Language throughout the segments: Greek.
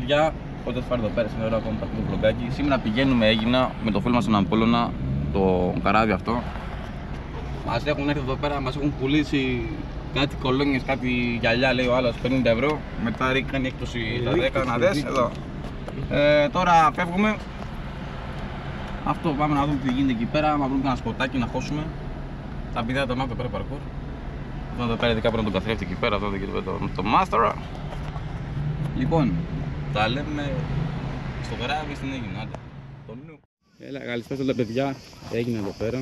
παιδιά, πότε θα εδώ πέρα, σήμερα ακόμα το vlogάκι. Σήμερα πηγαίνουμε Αίγινα με το φίλο μας τον Απόλλωνα, το καράβι αυτό. Μας έχουν έρθει εδώ πέρα, μας έχουν πουλήσει κάτι κολόνιες, κάτι γυαλιά, λέει ο άλλος, 50 ευρώ. Μετά ρίχνει έκπτωση τα 10, να δες εδώ. Τώρα φεύγουμε. Αυτό, πάμε να δούμε τι γίνεται εκεί πέρα. Να βρούμε ένα σποτάκι να χώσουμε. Τα πηδά τον εδώ πέρα παρκούρ. Αυτό εδώ πέρα ειδικά πρέπει να τον καθρέφτη εκεί πέρα. Αυτό το μάστορα. Λοιπόν, τα λέμε στο καράβι στην Αίγινα. Έλα, καλησπέρα όλα παιδιά. Έγινε εδώ πέρα.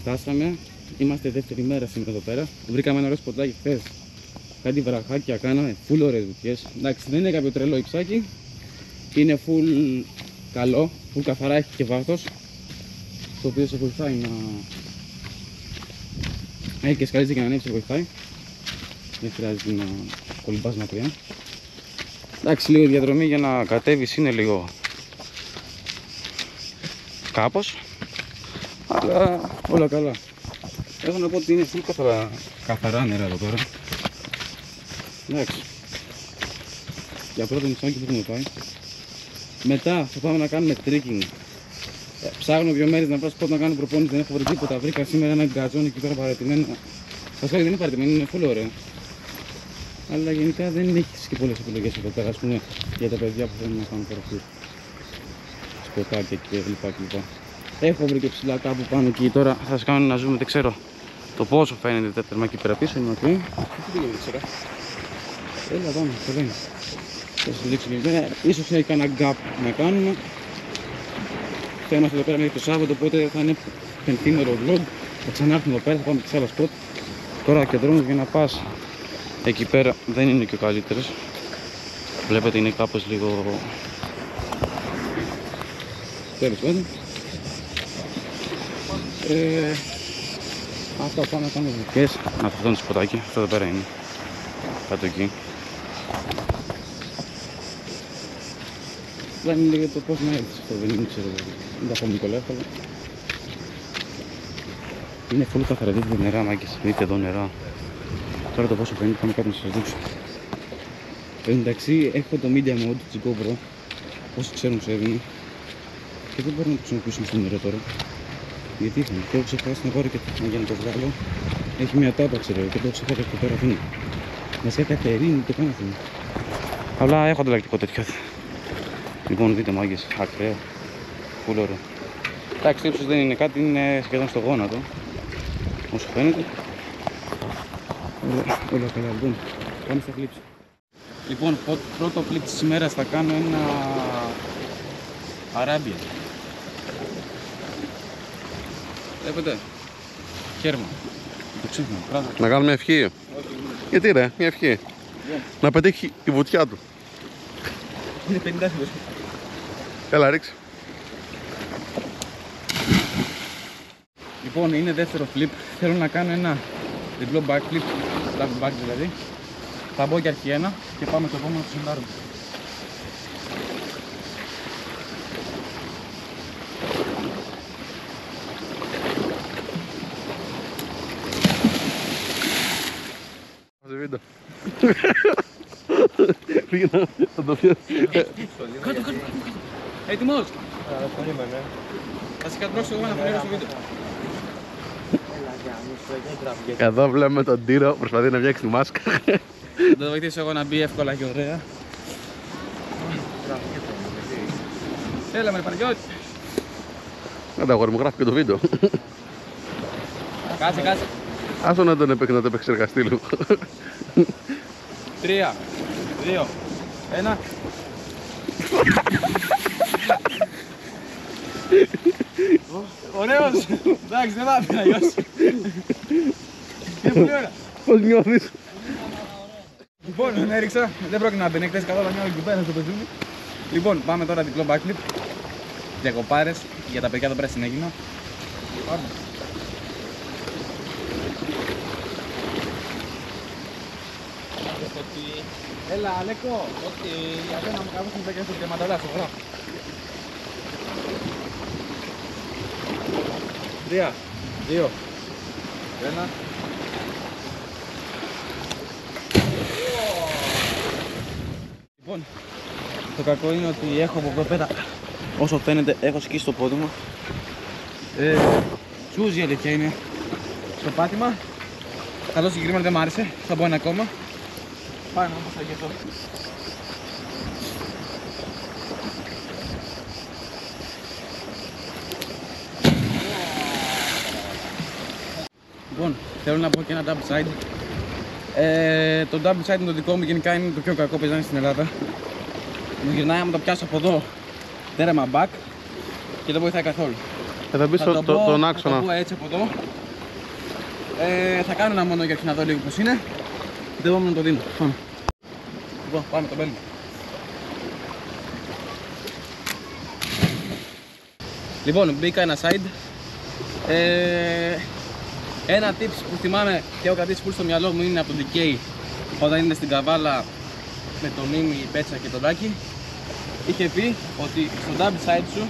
Φτάσαμε. Είμαστε δεύτερη μέρα σήμερα εδώ πέρα. Βρήκαμε ένα ωραίο σποτάκι χθες. Κάτι βραχάκια κάναμε. Full ωραίες βουτιές. Εντάξει, δεν είναι κάποιο τρελό υψάκι. Είναι full καλό. Full καθαρά, έχει και βάθος. Το οποίο σε βοηθάει να. Έχει και σκαλίζει και να ανέβει, σε βοηθάει. Δεν χρειάζεται να κολυμπάς μακριά. Εντάξει, λίγο διαδρομή για να κατέβεις είναι λίγο κάπως, αλλά όλα καλά. Έχω να πω ότι είναι full καθαρά νερά εδώ πέρα. Εντάξει, για πρώτο νησάκι που έχουμε πάει. Μετά θα πάμε να κάνουμε trekking. Ψάχνω 2 μέρες να πάω πότε να κάνω προπόνηση, δεν έχω βρει τίποτα. Βρήκα σήμερα ένα γκαζόν εκεί πέρα παρατημένο. Βασικά δεν είναι παρατημένο, είναι full ωραίο. Αλλά γενικά δεν έχεις και πολλές επιλογές εδώ πέρα, ας πούμε, για τα παιδιά που θέλουν να κάνουν παρακολουθήσεις. Σποτάκια και λοιπά. Έχω βρει και ψηλά κάπου πάνω εκεί, τώρα θα σας κάνω να ζούμε, δεν ξέρω το πόσο φαίνεται τα τερμά εκεί πέρα πίσω, είναι μακρύ. Έλα πάμε, το λένε. Θα σας δείξω και πέρα, ίσως έχει κανένα gap να κάνουμε. Θα είμαστε εδώ πέρα μέχρι το Σάββατο, οπότε θα είναι πεντήμερο vlog. Θα ξανάρθουμε εδώ πέρα, θα πάμε και σε άλλα spot. Τώρα και ο δρόμος για να πας εκεί πέρα δεν είναι και ο καλύτερος. Βλέπετε είναι κάπως λίγο. Τέλος πάντων. Αυτά πάμε να κάνουμε βουτιές. Αυτό είναι το σποτάκι, αυτό εδώ πέρα είναι. Κάτω εκεί. Δεν είναι λίγο το πώς να έρθεις αυτό, δεν ξέρω. Δεν τα έχουμε πολύ εύκολα. Είναι πολύ καθαρά, δείτε νερά μάγκες, δείτε εδώ νερά. Τώρα το πόσο φαίνεται, πάμε κάτω να σας δείξω. Εντάξει, έχω το media mode της GoPro, όσοι ξέρουν σε έδινε. Και δεν μπορώ να το χρησιμοποιήσουμε στο νερό τώρα. Γιατί είχαμε, το έχω ξεχάσει να πάρω και για να το βγάλω. Έχει μια τάπα ξέρω και το έχω ξεχάσει από πέρα αφήνει. Βασικά καθερίνη το κάνω αφήνει. Αλλά έχω ανταλλακτικό τέτοιο. Λοιπόν, δείτε μάγκες, ακραίο. Πολύ ωραίο. Εντάξει, ύψος δεν είναι κάτι, είναι σχεδόν στο γόνατο. Όσο φαίνεται. Όλα καλά, λοιπόν. Πάμε στα φλίψη. Λοιπόν, πρώτο φλίπ της ημέρας θα κάνω ένα Αράμπια. Βλέπετε, χέρμα. Το ξύχνω, πράγμα. Να κάνουμε ευχή. Όχι. Γιατί ρε, μια ευχή. Yeah. Να πετύχει η βουτιά του. Είναι 50 φίλος. Έλα, ρίξε. Λοιπόν, είναι δεύτερο flip. Θέλω να κάνω ένα διπλό backflip, double back δηλαδή. Θα μπω και αρχή ένα και πάμε στο επόμενο του συντάρουμε. Βίντεο. Πήγαινα να το πιάσω. Κάτω. Έτοιμος. Θα σε κατρώσω εγώ να φωνήσω στο βίντεο. Εδώ βλέπουμε τον Τύρο, προσπαθεί να φτιάξει τη μάσκα. Θα το βοηθήσω εγώ να μπει εύκολα και ωραία. Έλα με Παναγιώτη. Να τα αγόρι μου, γράφει και το βίντεο. Κάτσε. Άσο να το επεξεργαστεί λίγο. 3, 2, 1. Ωραίος! Εντάξει, δεν θα να γιώσει. Είναι πολύ ωραία. Πώς νιώθεις? Λοιπόν, τον έριξα. Δεν πρόκειται να μπαίνει εκτές καθόλου μια εκεί πέρα στο πεζούμι. Λοιπόν, πάμε τώρα διπλό backflip. Διακοπάρες για τα παιδιά εδώ πέρα στην Αίγινα. Πάμε. Έλα, Αλέκο. Όχι, για να μου κάνεις την στο κρεματαλά, στο γράφω. 3, 2, 1. Λοιπόν, Το κακό είναι ότι έχω από εδώ πέρα, όσο φαίνεται, έχω σκίσει το πόδι μου. Τσούζει η αλήθεια είναι στο πάτημα. Αυτό συγκεκριμένα δεν μ' άρεσε, θα μπω ένα ακόμα. Πάμε να πω αγγεθώ. Λοιπόν, θέλω να πω και ένα double side. Το double side με το δικό μου γενικά είναι το πιο κακό που παίζανε στην Ελλάδα. Μου γυρνάει άμα το πιάσω από εδώ, τέρμα back και δεν βοηθάει καθόλου. Θα μπει στον άξονα. Θα το πω έτσι από εδώ. Θα κάνω ένα μόνο για να δω λίγο πως είναι. Δεν μπορώ να το δίνω. Πάμε. Λοιπόν, πάμε το μπέλι. Λοιπόν, μπήκα ένα side. Ένα tips που θυμάμαι και έχω κρατήσει full στο μυαλό μου είναι από τον DK όταν είναι στην καβάλα με τον Μίμη, Πέτσα και τον Τάκη. Είχε πει ότι στο double side σου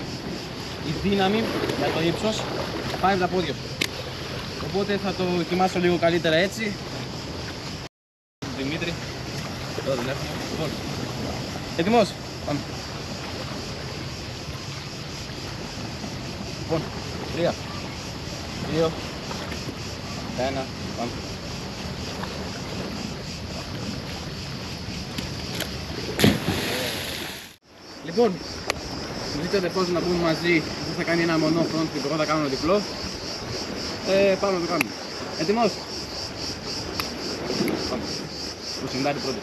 η δύναμη για το ύψος πάει από τα πόδια σου. Οπότε θα το δοκιμάσω λίγο καλύτερα έτσι. Δημήτρη, εδώ δουλεύουμε. Λοιπόν, έτοιμος, πάμε. Λοιπόν, 3, 2, 1, πάμε. Λοιπόν, μου ζήτατε πώς να πούμε μαζί, πώς θα κάνει ένα μονό front και εγώ θα κάνω ένα διπλό. Πάμε να το κάνουμε. Έτοιμος. Πάμε. Το συντάρι πρώτο.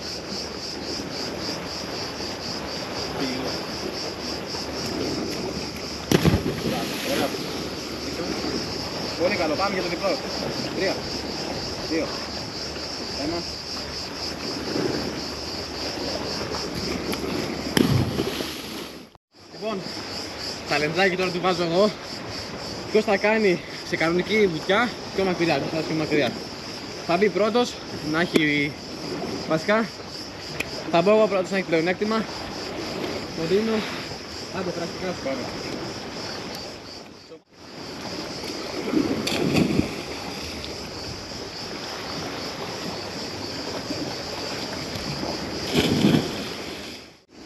Πολύ καλό, πάμε για το διπλό. 3, 2, 1. Λοιπόν, ταλεντάκι τώρα του βάζω εγώ. Ποιος θα κάνει σε κανονική βουτιά πιο μακριά, ποιος θα πιο μακριά. Θα μπει πρώτος, να έχει βασικά. Θα μπω εγώ πρώτος να έχει πλεονέκτημα. Το δίνω. Άντε πρακτικά σου πάμε.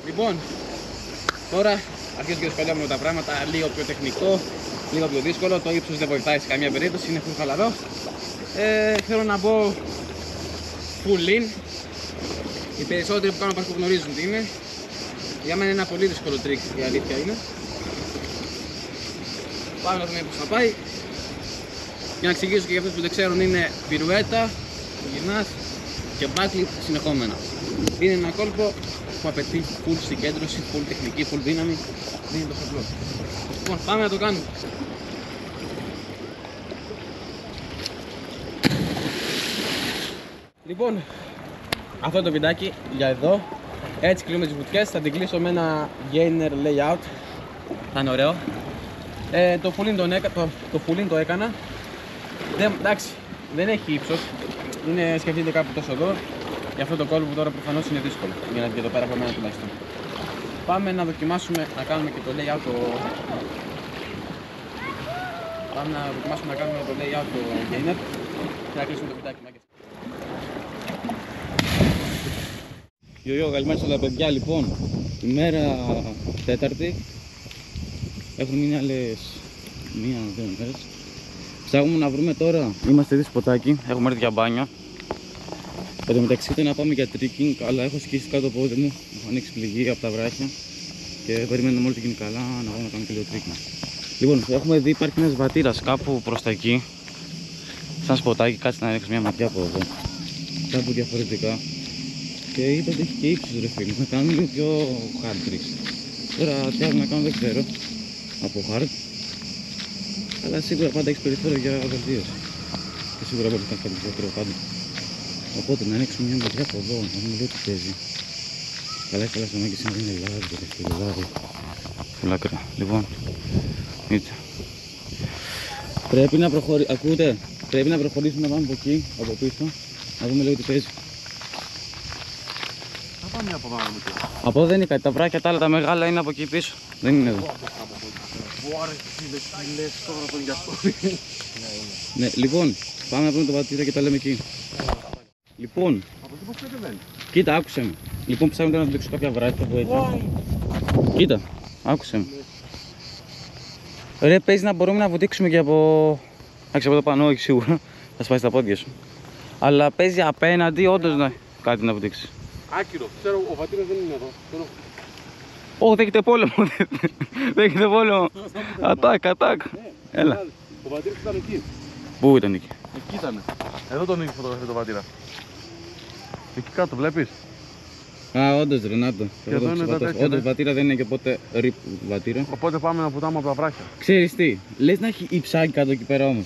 Λοιπόν, τώρα αρχίζω και δυσκολεύομαι τα πράγματα, λίγο πιο τεχνικό, λίγο πιο δύσκολο. Το ύψος δεν βοηθάει σε καμία περίπτωση, είναι full χαλαρό. Θέλω να μπω full in. Οι περισσότεροι που κάνουν παρκού γνωρίζουν τι είναι. Για μένα είναι ένα πολύ δύσκολο τρίκ, η αλήθεια είναι. Πάμε να δούμε πώς θα πάει. Για να εξηγήσω και για αυτούς που δεν ξέρουν, είναι πυρουέτα, γυρνάς και backflip συνεχόμενα. Είναι ένα κόλπο που απαιτεί full συγκέντρωση, full τεχνική, full δύναμη. Δεν είναι τόσο απλό. Λοιπόν, πάμε να το κάνουμε. Λοιπόν, αυτό είναι το βιντεάκι για εδώ. Έτσι κλείνουμε τις βουτιές. Θα την κλείσω με ένα gainer layout. Θα είναι ωραίο. Το full in το έκανα. Εντάξει, δεν έχει ύψος. Σκεφτείτε κάπου τόσο εδώ. Γι' αυτό το κόλπο που τώρα προφανώς είναι δύσκολο. Για να βγει εδώ πέρα από μένα τουλάχιστον. Πάμε να δοκιμάσουμε να κάνουμε και το layout Πάμε να δοκιμάσουμε να κάνουμε το layout το gainer. Και να κλείσουμε το βιντεάκι, μάγκες. Γιο, καλημέρα στα παιδιά. Λοιπόν, ημέρα Τέταρτη. Έχουν μείνει άλλες 1-2 μέρες. Ψάχνουμε να βρούμε τώρα. Είμαστε ήδη σποτάκι, έχουμε έρθει για μπάνιο. Εν τω μεταξύ ήταν να πάμε για tricking, αλλά έχω σκίσει κάτω το πόδι μου. Έχω ανοίξει πληγή από τα βράχια. Και περιμένουμε μόλις γίνει καλά να πάμε να κάνουμε και λίγο tricking. Λοιπόν, έχουμε δει υπάρχει ένας βατήρας κάπου προς τα εκεί. Σαν σποτάκι, κάτσε να ρίξω μια ματιά από εδώ. Κάπου διαφορετικά. Και είπε ότι έχει και ύψος ρε φίλοι, να κάνουμε λίγο πιο hard tricks. Τώρα τι άλλο να κάνω δεν ξέρω από hard. Αλλά σίγουρα πάντα έχεις περιθώριο για βελτίωση. Και σίγουρα μπορεί να κάνει κάτι πιο πάντα. Οπότε να ανοίξουμε μια ματιά από εδώ, να δούμε λίγο τι παίζει. Καλά ή καλά στο μάγκη σήμερα είναι live, ρε φίλοι, live. Φουλάκρα. Λοιπόν, είτε. Πρέπει να προχωρήσουμε, ακούτε, πρέπει να προχωρήσουμε να πάμε από εκεί, από πίσω, να δούμε λίγο τι παίζει. Από εδώ δεν είναι κάτι, τα βράκια τα άλλα τα μεγάλα είναι από εκεί πίσω, δεν είναι εδώ. Ναι, λοιπόν, πάμε να πούμε το βατήρα και τα λέμε εκεί. Λοιπόν, από εκεί πώς κατεβαίνει. Κοίτα, άκουσε με. Λοιπόν, ψάχνω τώρα να δείξω κάποια βράδια που έχει. Κοίτα, άκουσε με. Ρε, παίζει να μπορούμε να βουτήξουμε και από. Εντάξει, από το πάνω, όχι σίγουρα. Θα σπάσει τα πόδια σου. Αλλά παίζει απέναντι, όντως να κάτι να βουτήξει. Άκυρο. Ξέρω, ο Βατήρας δεν είναι εδώ. Ω, δέχεται πόλεμο. Δέχεται πόλεμο. Ατάκ. Έλα. Ο Βατήρας ήταν εκεί. Πού ήταν εκεί? Εκεί ήταν. Εδώ τον είχε φωτογραφία το Βατήρα. Εκεί κάτω, βλέπεις. Α, όντως Ρενάτο. Και εδώ είναι τα τέτοια. Όντως Βατήρα δεν είναι και ποτέ ρίπ Βατήρα. Οπότε πάμε να βουτάμε από τα βράχια. Ξέρεις τι, λες να έχει υψάκι κάτω εκεί πέρα όμως.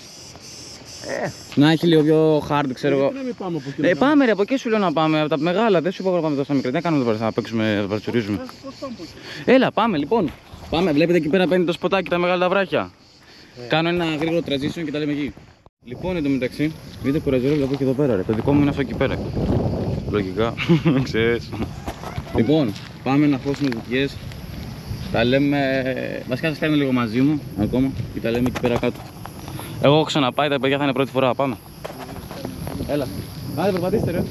Να έχει λίγο πιο hard, ξέρω εγώ. Γιατί να μην πάμε από εκεί? Πάμε ρε, από εκεί σου λέω να πάμε, από τα μεγάλα. Δεν σου είπα να πάμε τόσο μικρά. Δεν κάνουμε εδώ να παίξουμε, να παρατσουρίζουμε. Πώς πάμε από εκεί? Έλα, πάμε λοιπόν. Πάμε, βλέπετε εκεί πέρα παίρνει το σποτάκι, τα μεγάλα τα βράχια. Κάνω ένα γρήγορο transition και τα λέμε εκεί. Λοιπόν, εντωμεταξύ, δείτε κουραζιρόβλα που έχει εδώ πέρα. Ρε. Το δικό μου είναι αυτό εκεί πέρα. Λογικά, ξέρεις. Λοιπόν, πάμε να χώσουμε δουλειές. Τα λέμε. Βασικά σας κάνω λίγο μαζί μου ακόμα και τα λέμε εκεί πέρα κάτω. Εγώ έχω ξαναπάει, τα παιδιά θα είναι πρώτη φορά. Πάμε. Έλα. Άντε, περπατήστε ρε.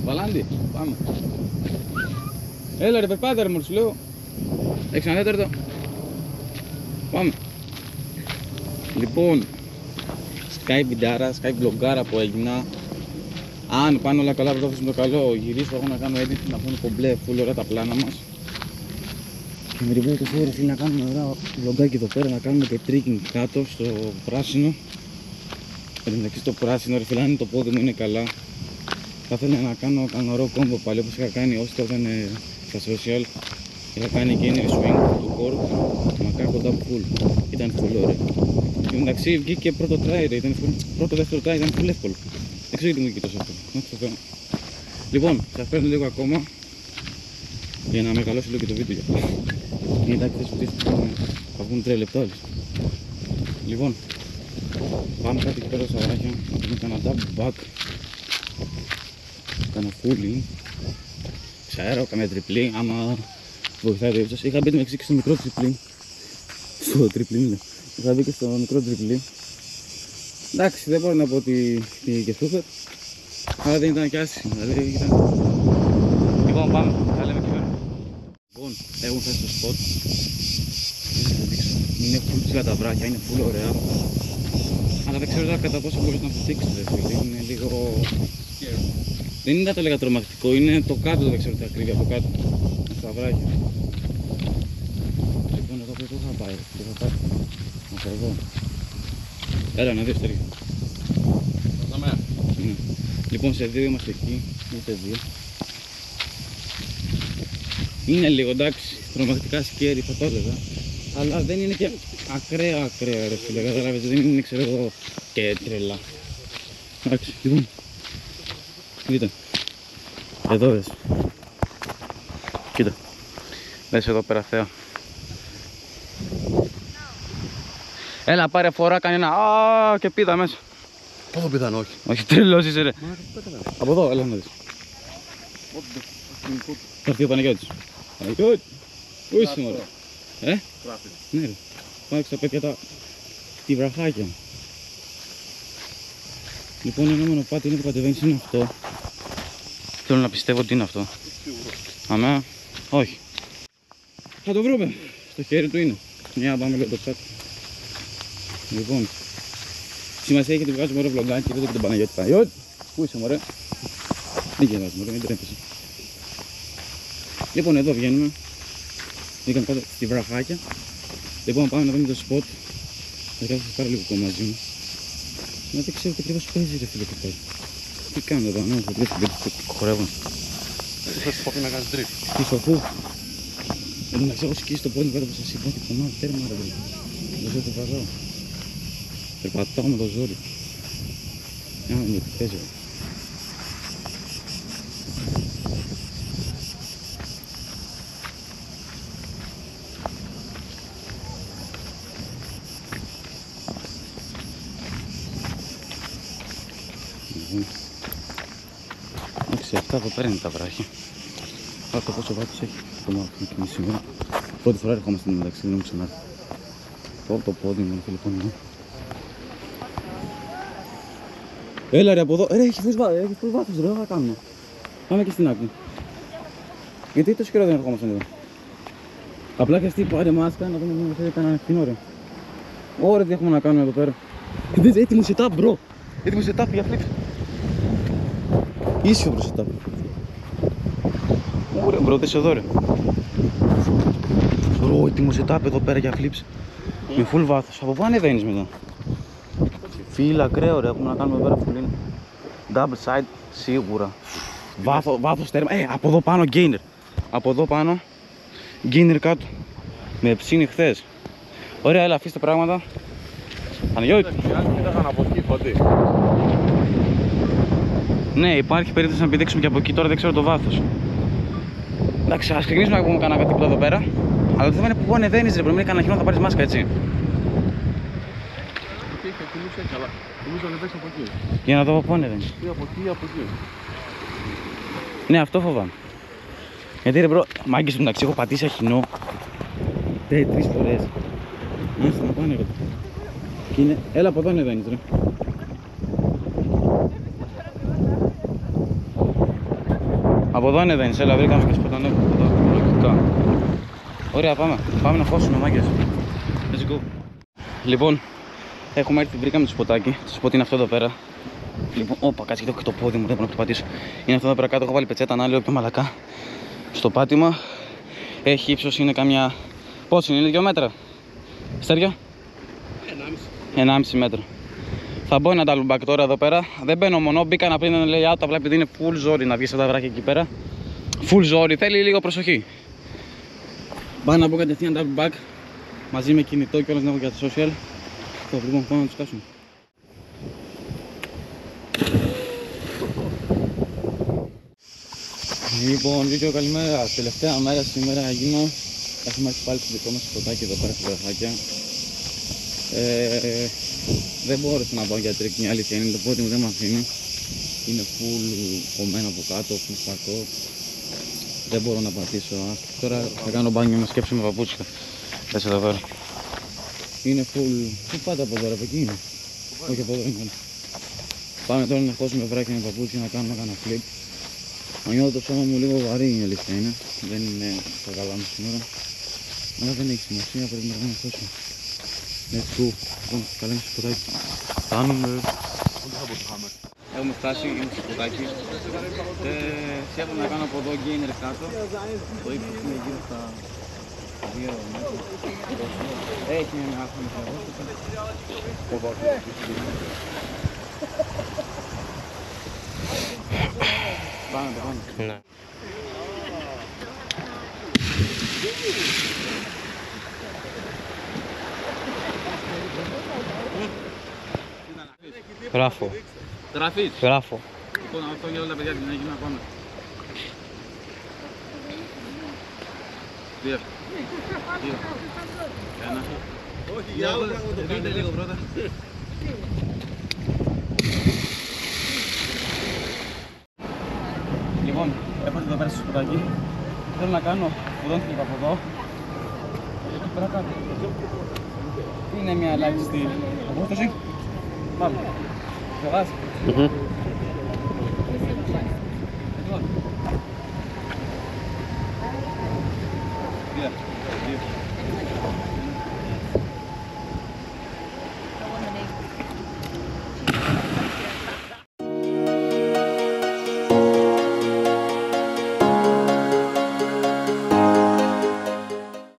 Βαλάντι, πάμε. Έλα ρε, περπάτε ρε, μόλις σου λέω. Έχεις ένα τέταρτο. Πάμε. Λοιπόν, Sky βιντεάρα, Sky vlogάρα που έγινα. Αν πάνε όλα καλά, βρω το καλό, γυρίσω, έχω να κάνω edit, να πούμε κομπλέ, full ωραία τα πλάνα μας. Και με την πρώτη φορά θέλει να κάνουμε ωραία vlogάκι εδώ πέρα, να κάνουμε και trekking κάτω στο πράσινο. Εντάξει, στο πράσινο ρε φίλε, αν το πόδι μου είναι καλά. Θα ήθελα να κάνω ωραίο κόμπο πάλι, όπως είχα κάνει όσοι το ήταν στα social. Είχα κάνει και είναι swing του court, μακρά κοντά από full. Ήταν full ωραίο. Και εντάξει βγήκε πρώτο try, ήταν πρώτο δεύτερο try, ήταν full εύκολο. Δεν ξέρω γιατί μου βγήκε τόσο αυτό. Λοιπόν, σας παίρνω λίγο ακόμα για να μεγαλώσει λίγο και το βίντεο. Είναι εντάξει, θα βγουν 3 λεπτά όλες. Λοιπόν, πάμε κάτι εκεί πέρα στα βράχια, να πούμε κανένα double back, κανένα fully, ξέρω, κανένα τριπλή, άμα βοηθάει το ύψος. Είχα μπει μεταξύ και στο μικρό τριπλή, είχα μπει και στο μικρό τριπλή. Εντάξει, δεν μπορώ να πω ότι πήγε και σούπερ, αλλά δεν ήταν και άσχημο, δηλαδή ήταν. Λοιπόν, πάμε, θα λέμε και πέρα. Λοιπόν, έχουν φτάσει στο spot. Είναι full ψηλά τα βράχια, είναι full ωραία. Αλλά δεν ξέρω κατά πόσο μπορείς να βουτήξεις, είναι λίγο. Δεν είναι να το έλεγα τρομακτικό, είναι το κάτω, δεν ξέρω τι ακρίβεια από κάτω. Στα βράχια. Λοιπόν, εδώ πού θα πάει, από εδώ. Έλα να δεις τώρα. Λοιπόν, σε 2 είμαστε εκεί, ούτε 2. Είναι λίγο εντάξει, τρομακτικά scary θα το έλεγα. Αλλά δεν είναι και ακραία ρε φίλε, καταλάβες, δεν είναι ξέρω εγώ και τρελά. Εντάξει, λοιπόν. Κοίτα. Εδώ δες. Κοίτα. Δες εδώ πέρα θέα. Έλα πάρε φορά κανένα και πήδα μέσα. Πόσο πιθανό όχι. Όχι τρελός είσαι ρε. Από εδώ, έλα να δεις. Θα έρθει ο Παναγιώτης. Παναγιώτη. Πού είσαι μωρέ. Ναι ρε. Πάμε στα παιδιά τη βραχάκια. Λοιπόν ένα μονοπάτι είναι που κατεβαίνεις είναι αυτό. Θέλω να πιστεύω ότι είναι αυτό. Αμέ. Όχι. Θα το βρούμε. Στο χέρι του είναι. Μια πάμε λίγο το κάτω. Λοιπόν. Σημασία έχει ότι βγάζουμε ωραίο βλογκάκι και εδώ και τον Παναγιώτη. Παναγιώτη. Πού είσαι μωρέ. Δεν γελάς μωρέ, μην τρέπεσαι. Λοιπόν εδώ βγαίνουμε. Βγήκαμε κάτω στη βραχάκια. Λοιπόν πάμε να δούμε το spot. Θα κάτσω πάρα λίγο ακόμα μαζί μου. Μα δεν ξέρω τι ακριβώς παίζει ρε φίλε κουπέλ. Τι κάνω εδώ, ναι, θα τρέχει, δεν χορεύουν. Θα σου πω να κάνεις drift. Τι σοφού. Εν να ξέρω σκίσει το πόδι κάτω από σας είπα και πονάω τέρμα ρε φίλε. Δεν ξέρω το βαζάω. Περπατάω με το ζόρι. Με τι παίζει. Εντάξει, αυτά εδώ πέρα είναι τα βράχια. Άρα το πόσο βάθος έχει το μάθημα και σήμερα. Πρώτη φορά ερχόμαστε στην μεταξύ, δεν μου ξανά. Το πόδι μου, λοιπόν, ναι. Έλα ρε από εδώ, ρε έχει full βάθος ρε, θα κάνουμε. Πάμε και στην άκρη. Γιατί τόσο καιρό δεν ερχόμασταν εδώ. Απλά χρειαστεί πάρε μάσκα να δούμε αν θέλει κανένα την ώρα. Ωραία, τι έχουμε να κάνουμε εδώ πέρα. Δες, έτοιμο setup, bro. Έτοιμο setup για flips. Ίσιο bro setup. Ωραία, bro, δες εδώ ρε. Bro, έτοιμο setup εδώ πέρα για flips. Με full βάθος. Από πού ανεβαίνεις μετά. Φίλα, ακραίο ρε, έχουμε να κάνουμε εδώ πέρα full. Double side, σίγουρα. Βάθος τέρμα. Από εδώ πάνω gainer. Από εδώ πάνω gainer κάτω. Με ψήνει χθες. Ωραία, έλα, αφήστε πράγματα. Παναγιώτη. Κοίταγαν από εκεί, φωτί. Ναι, υπάρχει περίπτωση να πηδήξουμε και από εκεί, τώρα δεν ξέρω το βάθος. Εντάξει, ας ξεκινήσουμε να πούμε κανένα τίποτα εδώ πέρα. Αλλά το θέμα είναι που ανεβαίνεις ρε, πρέπει να κανένα χειρό θα πάρεις μάσκα, έτσι. Για να δω από πού ανεβαίνεις. Από εκεί, από εκεί. Ναι, αυτό φοβάμαι. Γιατί ρε μπρο, μάγκες του μεταξύ έχω πατήσει αχινό 3 φορές. Μάλιστα να πάνε ρε. Και είναι, έλα από εδώ ανεβαίνεις ρε. Από εδώ ανεβαίνεις, έλα βρήκαμε και σποτανέ από εδώ, λογικά. Ωραία, πάμε να χώσουμε μάγκες. Let's go. Λοιπόν, έχουμε έρθει, βρήκαμε το σποτάκι. Το σποτ είναι αυτό εδώ πέρα. Λοιπόν, όπα, κάτσε και το πόδι μου, δεν μπορώ να το πατήσω. Είναι αυτό εδώ πέρα κάτω, έχω βάλει πετσέτα, να λέω πιο μαλακά. Στο πάτημα. Έχει ύψος, είναι καμιά... Πόσο είναι, 2 μέτρα. Στέρια? 1,5 μέτρο. Θα μπω ένα double back τώρα εδώ πέρα. Δεν μπαίνω μόνο, μπήκα να πριν ένα layout, απλά επειδή είναι full ζόρι να βγεις από τα βράχια εκεί πέρα. Full ζόρι, θέλει λίγο προσοχή. Πάω να μπω κατευθείαν double back. Μαζί με κινητό και όλες να έχω για το social. Λοιπόν, πάμε να τους κάσουμε. Λοιπόν, Βίκιο, καλημέρα. Τελευταία μέρα σήμερα γίνω. Έχουμε έρθει πάλι στο δικό μας σποτάκι εδώ πέρα στα βραχάκια. Δεν μπόρεσα να πάω για τρίκ, η αλήθεια είναι, το πόδι μου δεν με αφήνει. Είναι full κομμένο από κάτω, full σπαρτό. Δεν μπορώ να πατήσω. Τώρα θα κάνω μπάνιο με σκέψη με παπούτσια. Δες εδώ πέρα. Είναι full. Πού πάτε από εδώ, από εκεί είναι. Όχι από εδώ είναι. Πάμε τώρα να χώσουμε βράχια με παπούτσια να κάνουμε ένα flip. Μα νιώθω το σώμα μου λίγο βαρύ, η αλήθεια είναι. Δεν είναι τα καλά μου σήμερα. Αλλά δεν έχει σημασία, πρέπει να κάνω χώσουμε. Let's go. Λοιπόν, καλά είναι στο σποτάκι. Κάνουμε. Έχουμε φτάσει, είναι στο σποτάκι. Σκέφτομαι να κάνω από εδώ gainer κάτω. Το ύψος είναι γύρω στα 2 μέτρα. Έχει μια άθμη πάμε. Ναι. Γράφω. Γράφεις. Γράφω. Λοιπόν, αυτό για όλα τα παιδιά την έγινε να πάμε. 2. 1. Όχι, για άλλο δείτε λίγο πρώτα. Λοιπόν, έχω εδώ πέρα στο σποτάκι. Θέλω να κάνω οδόντια από εδώ. Εκεί πέρα κάτω. Είναι μια ελάχιστη απόσταση. Πάμε. Φοβάσαι. Λοιπόν. 2.